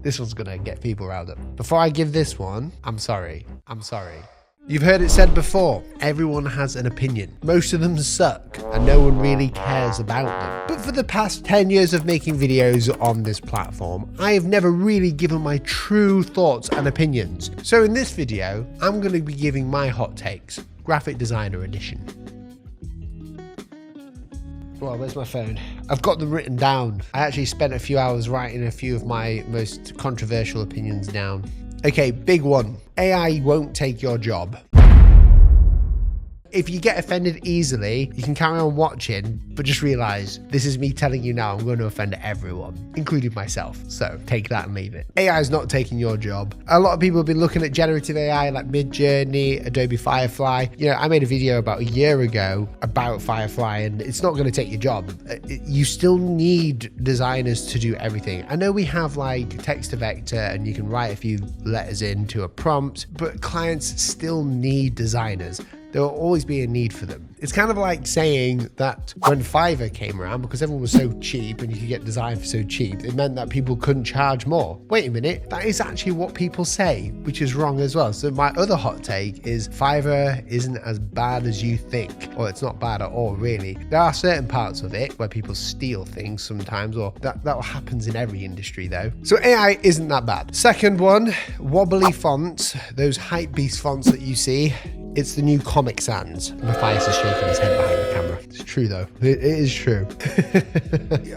This one's gonna get people riled up. Before I give this one, I'm sorry. You've heard it said before, everyone has an opinion. Most of them suck and no one really cares about them. But for the past 10 years of making videos on this platform, I have never really given my true thoughts and opinions. So in this video, I'm going to be giving my hot takes, graphic designer edition. Well, where's my phone? I've got them written down. I actually spent a few hours writing a few of my most controversial opinions down. Okay, big one. AI won't take your job. If you get offended easily, you can carry on watching, but just realize this is me telling you now I'm going to offend everyone, including myself. So take that and leave it. AI is not taking your job. A lot of people have been looking at generative AI like Midjourney, Adobe Firefly. You know, I made a video about a year ago about Firefly and it's not going to take your job. You still need designers to do everything. I know we have like text to vector and you can write a few letters into a prompt, but clients still need designers. There will always be a need for them. It's kind of like saying that when Fiverr came around, because everyone was so cheap and you could get design for so cheap, it meant that people couldn't charge more. Wait a minute, that is actually what people say, which is wrong as well. So my other hot take is Fiverr isn't as bad as you think, or it's not bad at all, really. There are certain parts of it where people steal things sometimes, or that happens in every industry though. So AI isn't that bad. Second one, wobbly fonts, those hypebeast fonts that you see. It's the new Comic Sans. Matthias is shaking his head behind the camera. It's true though. It is true.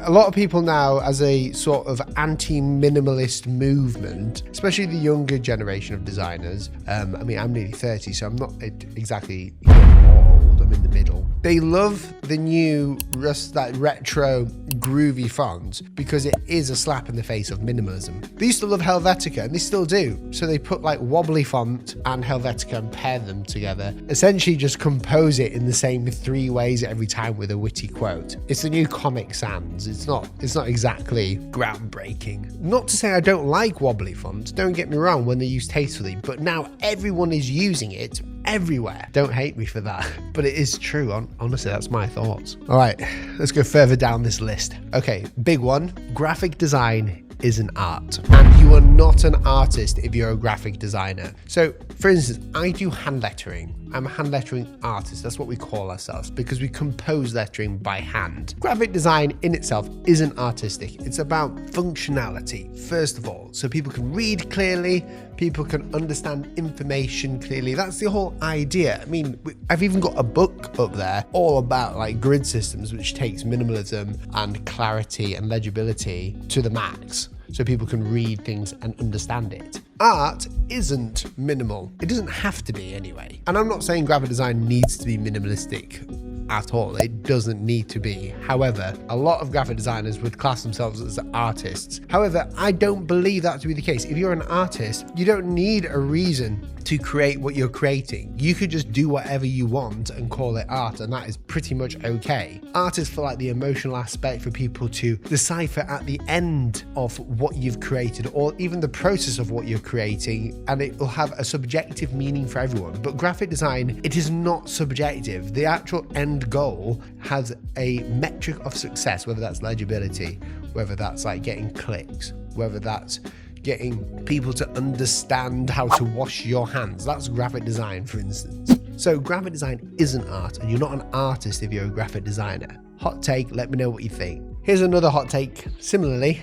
A lot of people now, as a sort of anti-minimalist movement, especially the younger generation of designers. I mean, I'm nearly 30, so I'm not exactly young or old. I'm in the middle. They love the new that retro groovy font because it is a slap in the face of minimalism. They used to love Helvetica and they still do. So they put like wobbly font and Helvetica and pair them together. Essentially just compose it in the same 3 ways every time with a witty quote. It's the new Comic Sans. It's not exactly groundbreaking. Not to say I don't like wobbly fonts. Don't get me wrong when they're used tastefully, but now everyone is using it everywhere. Don't hate me for that, but it is true. Honestly, that's my thoughts. All right, let's go further down this list. Okay, big one. Graphic design is an art, and you are not an artist if you're a graphic designer. So, for instance, I do hand lettering. I'm a hand lettering artist. That's what we call ourselves because we compose lettering by hand. Graphic design in itself isn't artistic. It's about functionality, first of all. So people can read clearly, people can understand information clearly. That's the whole idea. I mean, I've even got a book up there all about like grid systems, which takes minimalism and clarity and legibility to the max. So people can read things and understand it. Art isn't minimal. It doesn't have to be anyway. And I'm not saying graphic design needs to be minimalistic at all. It doesn't need to be. However, a lot of graphic designers would class themselves as artists. However, I don't believe that to be the case. If you're an artist, you don't need a reason to create what you're creating. You could just do whatever you want and call it art, and that is pretty much okay. Art is for like the emotional aspect, for people to decipher at the end of what you've created or even the process of what you're creating, and it will have a subjective meaning for everyone. But graphic design, it is not subjective. The actual end goal has a metric of success, whether that's legibility, whether that's like getting clicks, whether that's getting people to understand how to wash your hands. That's graphic design, for instance. So graphic design isn't art, and you're not an artist if you're a graphic designer. Hot take, let me know what you think. Here's another hot take. Similarly,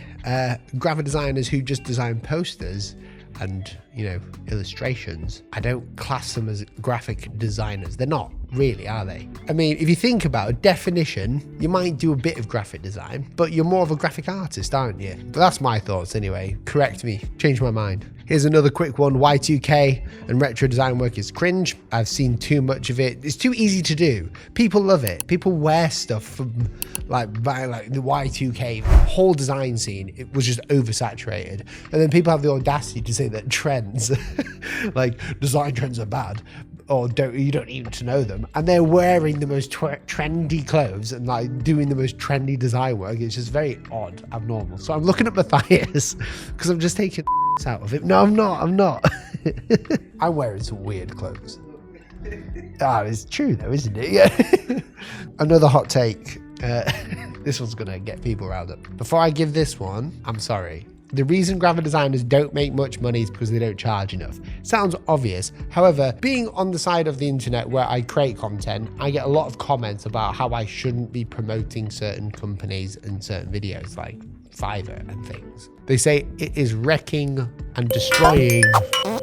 graphic designers who just design posters and, you know, illustrations, I don't class them as graphic designers. They're not really, are they? I mean, if you think about a definition, you might do a bit of graphic design, but you're more of a graphic artist, aren't you? But that's my thoughts anyway. Correct me, change my mind. Here's another quick one. Y2K and retro design work is cringe. I've seen too much of it. It's too easy to do. People love it. People wear stuff from by the Y2K whole design scene. It was just oversaturated. And then people have the audacity to say that trends, like design trends are bad, or you don't even to know them, and they're wearing the most trendy clothes and like doing the most trendy design work. It's just very odd, abnormal. So I'm looking at Matthias because I'm just taking out of it. No, I'm not. I'm wearing some weird clothes. It's true though, isn't it? Yeah. Another hot take. This one's gonna get people riled up. Before I give this one, I'm sorry. The reason graphic designers don't make much money is because they don't charge enough. Sounds obvious. However, being on the side of the internet where I create content, I get a lot of comments about how I shouldn't be promoting certain companies and certain videos like Fiverr and things. They say it is wrecking and destroying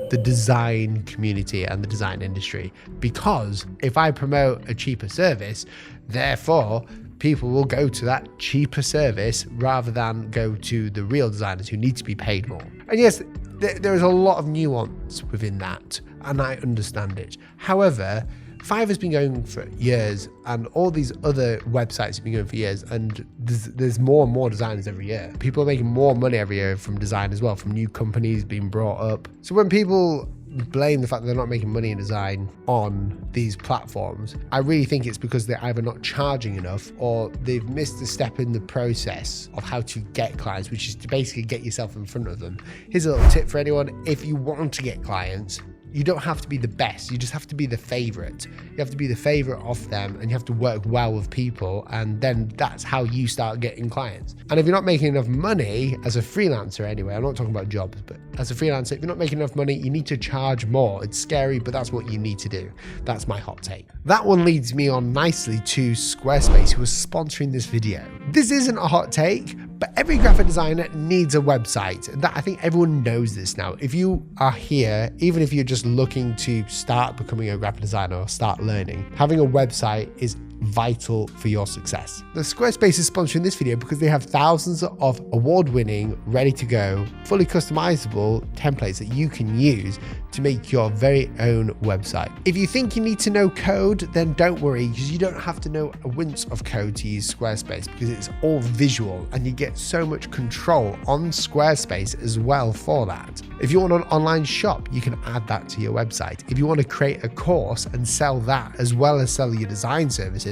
the design community and the design industry, because if I promote a cheaper service, therefore people will go to that cheaper service rather than go to the real designers who need to be paid more. And yes, there is a lot of nuance within that, and I understand it. However, Fiverr's been going for years, and all these other websites have been going for years, and there's more and more designers every year. People are making more money every year from design as well, from new companies being brought up. So when people blame the fact that they're not making money in design on these platforms, I really think it's because they're either not charging enough or they've missed a step in the process of how to get clients, which is to basically get yourself in front of them. Here's a little tip for anyone. If you want to get clients, you don't have to be the best, you just have to be the favorite. You have to be the favorite of them, and you have to work well with people, and then that's how you start getting clients. And if you're not making enough money as a freelancer anyway, I'm not talking about jobs, but as a freelancer, if you're not making enough money, you need to charge more. It's scary, but that's what you need to do. That's my hot take. That one leads me on nicely to Squarespace, who is sponsoring this video. This isn't a hot take, but every graphic designer needs a website. I think everyone knows this now. If you are here, even if you're just looking to start becoming a graphic designer or start learning, having a website is vital for your success. The Squarespace is sponsoring this video because they have thousands of award-winning, ready to go, fully customizable templates that you can use to make your very own website. If you think you need to know code, then don't worry, because you don't have to know a wince of code to use Squarespace, because it's all visual and you get so much control on Squarespace as well for that. If you want an online shop, you can add that to your website. If you want to create a course and sell that as well as sell your design services,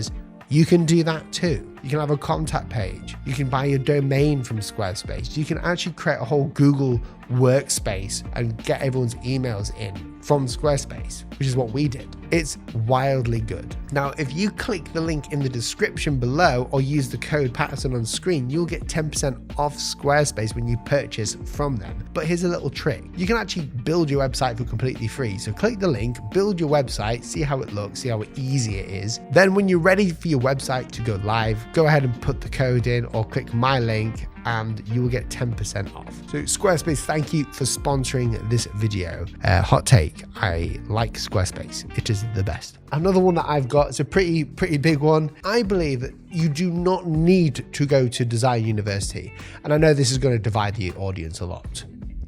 you can do that too. You can have a contact page. You can buy a domain from Squarespace. You can actually create a whole Google workspace and get everyone's emails in from Squarespace, which is what we did. It's wildly good. Now, if you click the link in the description below or use the code Patterson on screen, you'll get 10% off Squarespace when you purchase from them. But here's a little trick. You can actually build your website for completely free. So click the link, build your website, see how it looks, see how easy it is. Then when you're ready for your website to go live, go ahead and put the code in or click my link and you will get 10% off. So Squarespace, thank you for sponsoring this video. Hot take, I like Squarespace. It is the best. Another one that I've got is a pretty big one. I believe that you do not need to go to design university. And I know this is going to divide the audience a lot.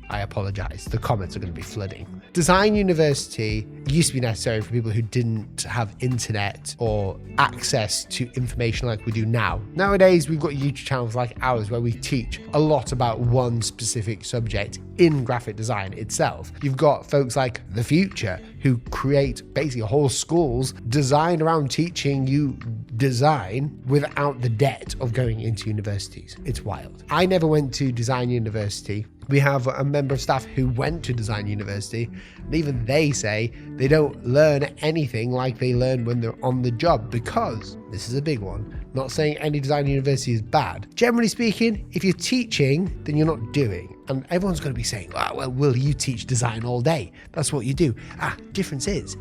I apologize. The comments are going to be flooding. Design university used to be necessary for people who didn't have internet or access to information like we do now. Nowadays, we've got YouTube channels like ours where we teach a lot about one specific subject in graphic design itself. You've got folks like The Future who create basically whole schools designed around teaching you design without the debt of going into universities. It's wild. I never went to design university. We have a member of staff who went to design university, and even they say they don't learn anything like they learn when they're on the job, because this is a big one. Not saying any design university is bad. Generally speaking, if you're teaching, then you're not doing. And everyone's going to be saying, oh, well, will you teach design all day? That's what you do. Difference is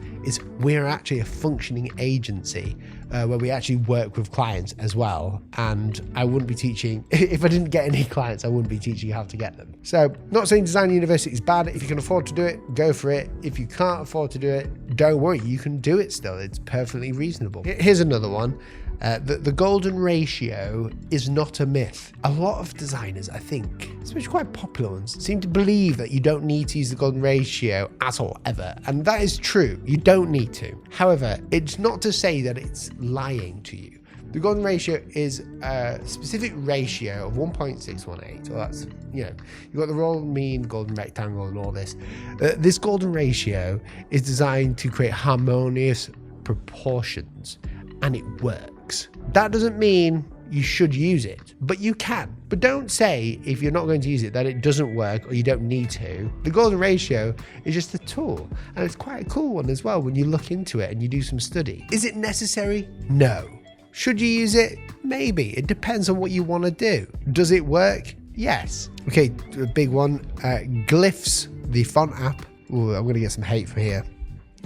we're actually a functioning agency where we actually work with clients as well. And I wouldn't be teaching, if I didn't get any clients, I wouldn't be teaching you how to get them. So not saying design university is bad. If you can afford to do it, go for it. If you can't afford to do it, don't worry, you can do it still. It's perfectly reasonable. Here's another one. The golden ratio is not a myth. A lot of designers, I think, especially quite popular ones, seem to believe that you don't need to use the golden ratio at all, ever. And that is true. You don't need to. However, it's not to say that it's lying to you. The golden ratio is a specific ratio of 1.618. So that's, you've got the raw mean, golden rectangle, and all this. This golden ratio is designed to create harmonious proportions, and it works. That doesn't mean you should use it, but you can. But don't say, if you're not going to use it, that it doesn't work or you don't need to. The golden ratio is just a tool, and it's quite a cool one as well when you look into it and you do some study. Is it necessary? No. Should you use it? Maybe. It depends on what you want to do. Does it work? Yes. Okay, a big one. Glyphs, the font app. Ooh, I'm going to get some hate from here.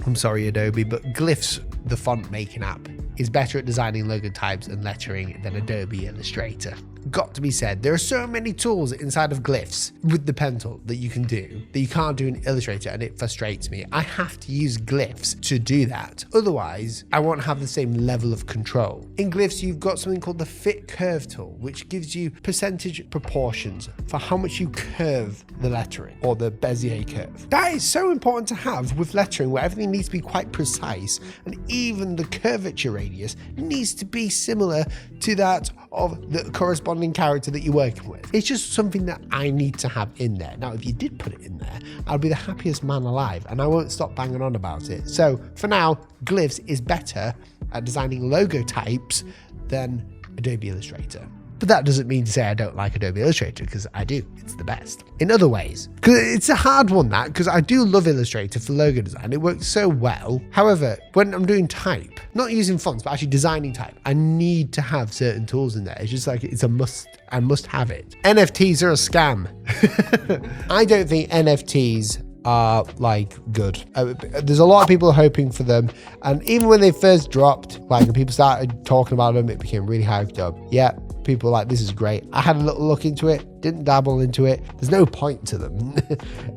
I'm sorry, Adobe, but Glyphs, the font making app, is better at designing logo types and lettering than Adobe Illustrator. Got to be said, there are so many tools inside of Glyphs with the pen tool that you can do that you can't do in Illustrator, and it frustrates me. I have to use Glyphs to do that. Otherwise, I won't have the same level of control. In Glyphs, you've got something called the Fit Curve tool, which gives you percentage proportions for how much you curve the lettering, or the Bezier curve. That is so important to have with lettering, where everything needs to be quite precise, and even the curvature radius needs to be similar to that of the corresponding character that you're working with. It's just something that I need to have in there. Now, if you did put it in there, I'll be the happiest man alive, and I won't stop banging on about it. So for now, Glyphs is better at designing logo types than Adobe Illustrator. But that doesn't mean to say I don't like Adobe Illustrator, because I do. It's the best. In other ways, because it's a hard one, that, because I do love Illustrator for logo design. It works so well. However, when I'm doing type, not using fonts, but actually designing type, I need to have certain tools in there. It's just like, it's a must. I must have it. NFTs are a scam. I don't think NFTs are like good. There's a lot of people hoping for them, and even when they first dropped, like when people started talking about them, it became really hyped up. Yeah, people were like, this is great. I had a little look into it, didn't dabble into it. There's no point to them.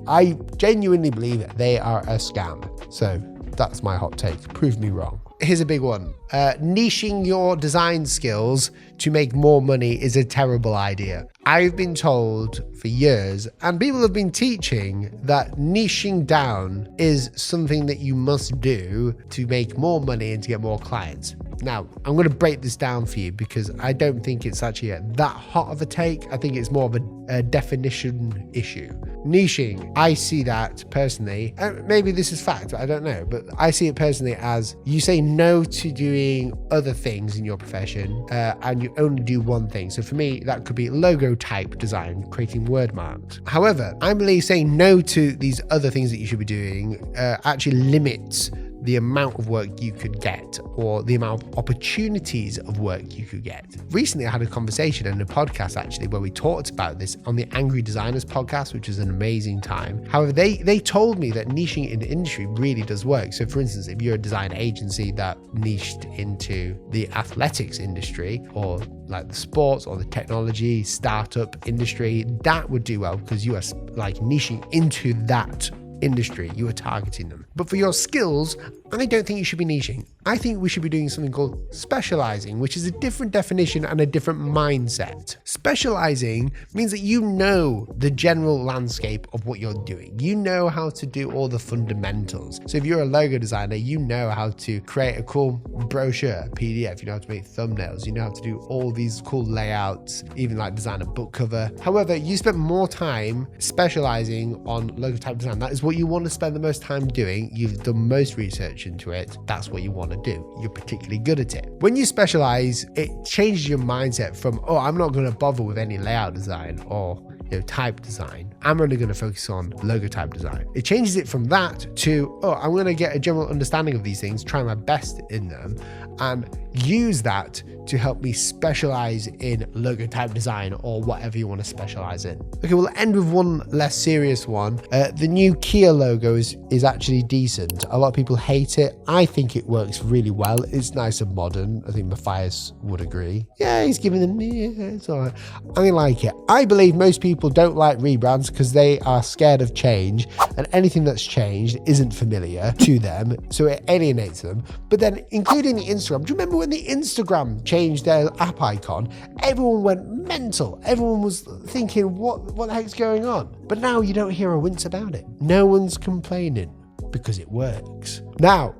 I genuinely believe it. They are a scam. So that's my hot take. Prove me wrong. Here's a big one. Niching your design skills to make more money is a terrible idea. I've been told for years, and people have been teaching, that niching down is something that you must do to make more money and to get more clients. Now, I'm going to break this down for you, because I don't think it's actually that hot of a take. I think it's more of a definition issue. Niching, I see that personally, maybe this is fact, I don't know, but I see it personally as you say no to doing other things in your profession, and you only do one thing. So for me, that could be logo type design, creating word marks. However, I believe saying no to these other things that you should be doing actually limits the amount of work you could get, or the amount of opportunities of work you could get. Recently, I had a conversation in a podcast actually where we talked about this on the Angry Designers podcast, which is an amazing time. However, they told me that niching in the industry really does work. So for instance, if you're a design agency that niched into the athletics industry, or like the sports or the technology startup industry, that would do well, because you are like niching into that industry, you are targeting them. But for your skills, I don't think you should be niching. I think we should be doing something called specializing, which is a different definition and a different mindset. Specializing means that you know the general landscape of what you're doing. You know how to do all the fundamentals. So if you're a logo designer, you know how to create a cool brochure, PDF, you know how to make thumbnails, you know how to do all these cool layouts, even like design a book cover. However, you spend more time specializing on logo type design. That is what you want to spend the most time doing. You've done most research into it. That's what you want to do. You're particularly good at it. When you specialize, it changes your mindset from, oh, I'm not going to bother with any layout design or type design. I'm only going to focus on logo type design. It changes it from that to, oh, I'm going to get a general understanding of these things, try my best in them, and use that to help me specialize in logo type design or whatever you want to specialize in. Okay, we'll end with one less serious one. The new Kia logo is actually decent. A lot of people hate it. I think it works really well. It's nice and modern. I think Matthias would agree. Yeah, he's giving them, yeah, it's all right. I like it. I believe most people don't like rebrands because they are scared of change, and anything that's changed isn't familiar to them, so it alienates them. But then, including the Instagram, do you remember when the Instagram changed their app icon? Everyone went mental. Everyone was thinking, what the heck's going on? But now you don't hear a wince about it. No one's complaining because it works. Now,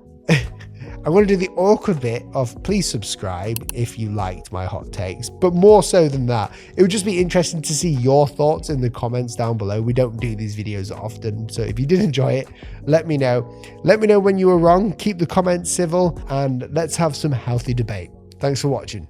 I'm going to do the awkward bit of please subscribe if you liked my hot takes, but more so than that, it would just be interesting to see your thoughts in the comments down below. We don't do these videos often, so if you did enjoy it, let me know. Let me know when you were wrong, keep the comments civil, and let's have some healthy debate. Thanks for watching.